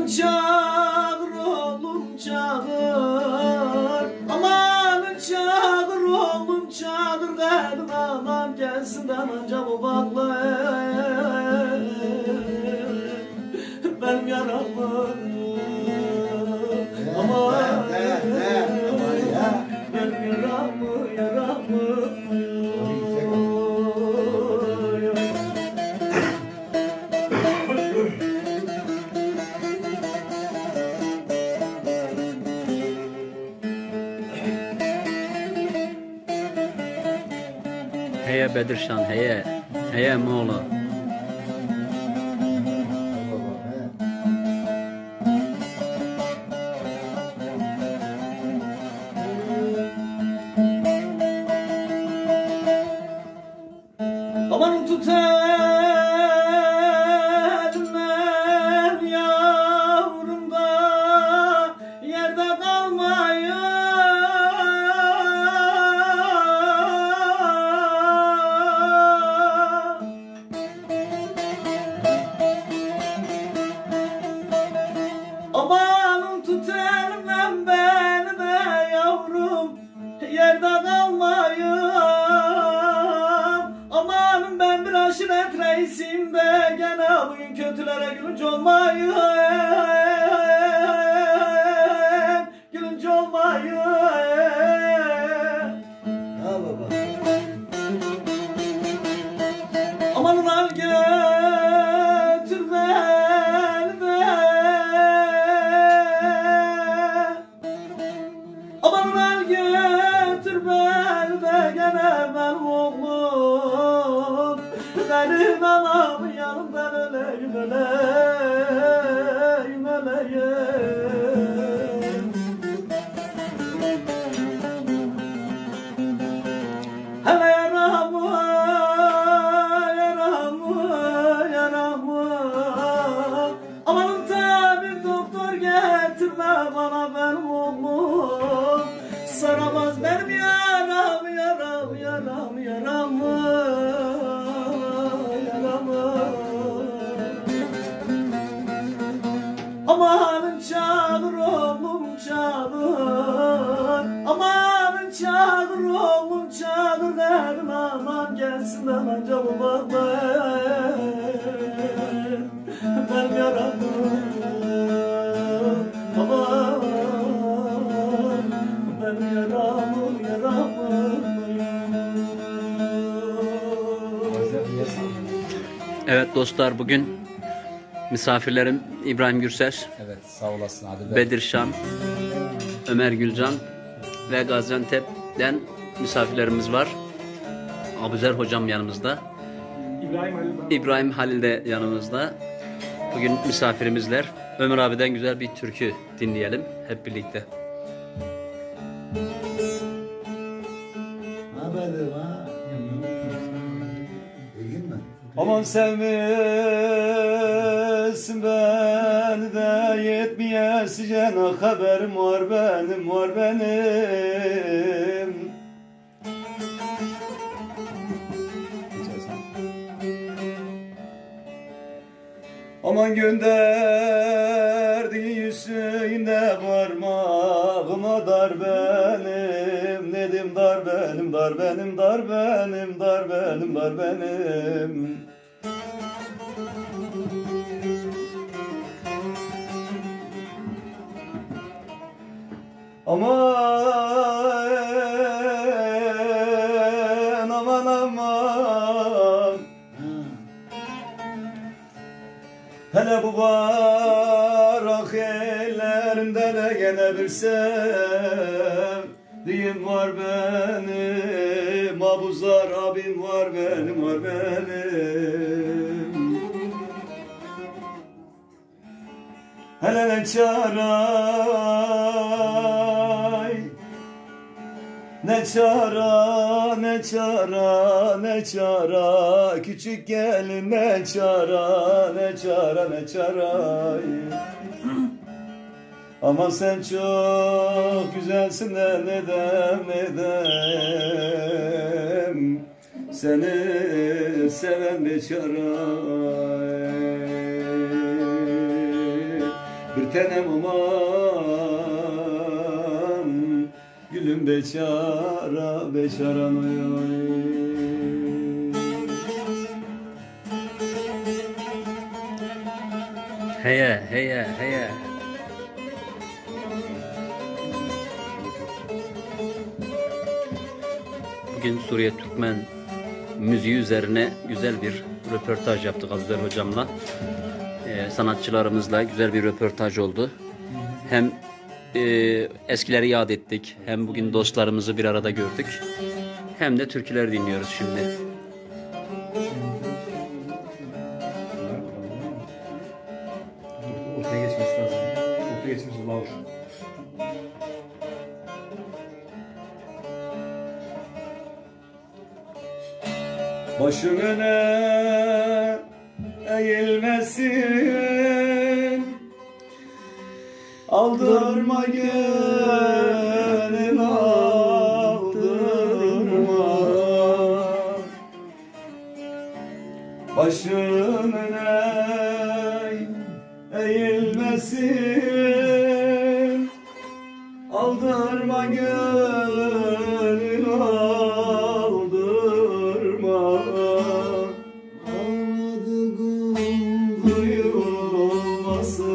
Amanın çağır oğlum çağır, amanın çağır oğlum çağır, kadın anam gelsin de anca bu bakla benim yaramı. Aman benim yaramı yaramı. Heye Bedirşan, heye, heye Moğlu. Aman tut elimden yavrum da yerde kalmayın. Aman tut elimden beni de yavrum yerde kalmayın. Amanın ben bir aşiret reisiyim de gene bugün kötülere gülünce olmayın. Gülünce olmayın. Ha baba. Amanın al götür beni de. Amanın al götür beni de gene benim oğlum. Benim anamın yanından öleyim öleyim öleyim. Hele yaramı yaramı yaramı. Amanın tabip doktor getirme bana benim oğlum. Saramaz benim yaram yaram yaram yaramı. Amanın çağır oğlum çağır, amanın çağır oğlum çağır, dedim aman gelsin anca bu bakma benim yaramı. Aman benim yaramı yaramı. Evet dostlar, bugün misafirlerim İbrahim Gürses, Evet, sağ olasın Adil Bey. Bedirşan, Ömer Gülcan ve Gaziantep'ten misafirlerimiz var. Abuzer hocam yanımızda. İbrahim Halil de yanımızda. Bugün misafirimizler. Ömer abiden güzel bir türkü dinleyelim hep birlikte. Ha benim ha. İyi mi? Aman sevmesin beni de yetmeyesicene haberim var benim var benim. Aman gönderdiği yüzüğünde parmağıma dar benim. Nedim dar benim, dar benim, dar benim, dar benim, dar benim. Aman, aman, aman. Hele bu barak ellerimde de gene bir sevdiğim var benim. Abuzar abim var benim, var benim. Hele ne çaray, ne çara, ne çara, ne çara, küçük gelin ne çara, ne çara, ne çara. Ama sen çok güzelsin de nedem, nedem, seni seven beçara. bir tanem aman gülüm beçara beçaran oy oy. Heye heye heye. Bugün Suriye Türkmen müziği üzerine güzel bir röportaj yaptık Abuzer hocamla. Sanatçılarımızla güzel bir röportaj oldu. Hem eskileri yad ettik, hem bugün dostlarımızı bir arada gördük. Hem de türküler dinliyoruz şimdi. Ortaya geçmesi lazım. Ortaya geçmesi lazım. Başın öne eğilmesin, aldırma gelin aldırma. Başın öne eğilmesin, aldırma gelin aldırma. Duyulmasın,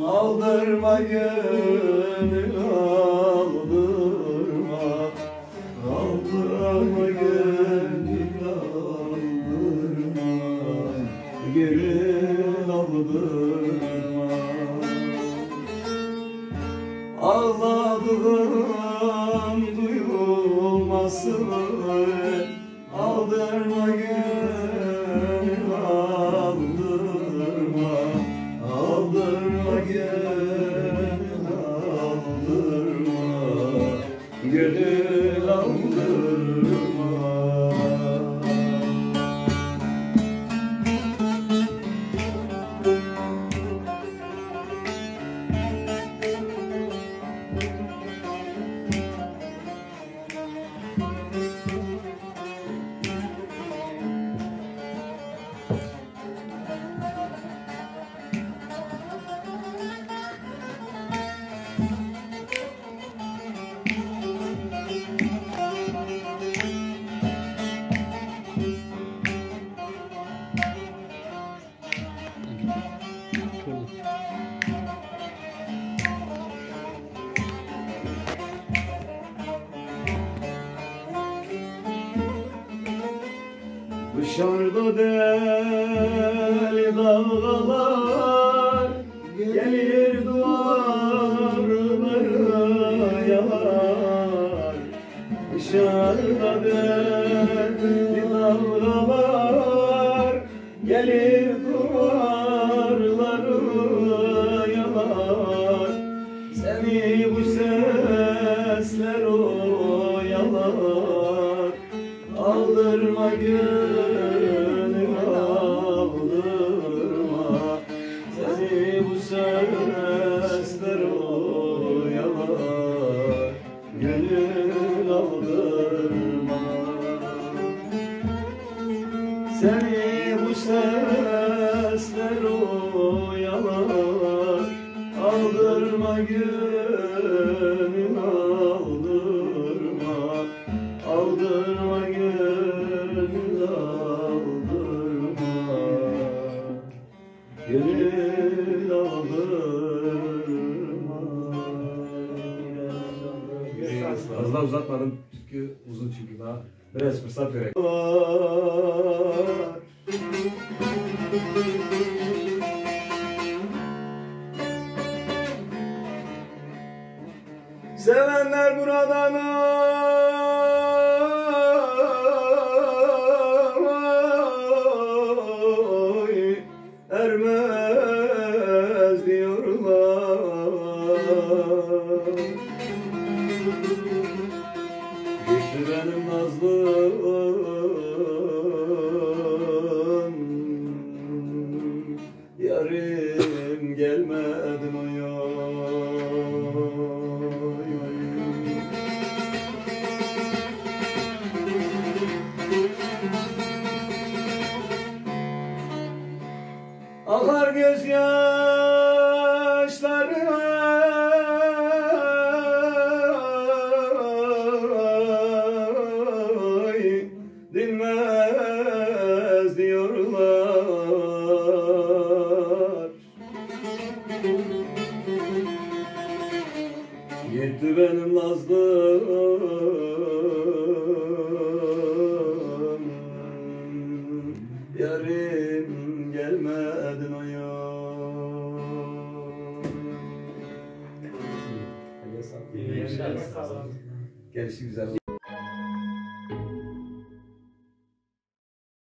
aldırma gönül aldırma. Aldırma gönül aldırma. Gönül aldırma. Ağladığım duyulmasın, aldırma gönül aldırma. Aldırma gönül aldırma. Gönül aldırma. Dışarıda deli dalgalar gelir duvarları yalar. Dışarıda deli dalgalar gelir duvarları yalar. Seni bu sesler oyalar. Aldırma gönül aldırma. Seni bu sesler oyalar. Gönül aldırma. Seni bu sesler oyalar. Aldırma gönül aldırma. Aldırma gönül aldırma. Gönül aldırma. Fazla uzatmadım çünkü uzun çünkü daha biraz fırsat gerek. Sevenler buradan oy ermez diyorlar. Gitti benim nazlım, yarim gelmedi mi ya? Akar gözyaşlarım ay dinmez diyorlar. Gitti benim nazlım, yarim gelmedin o yar. Gelişi güzel.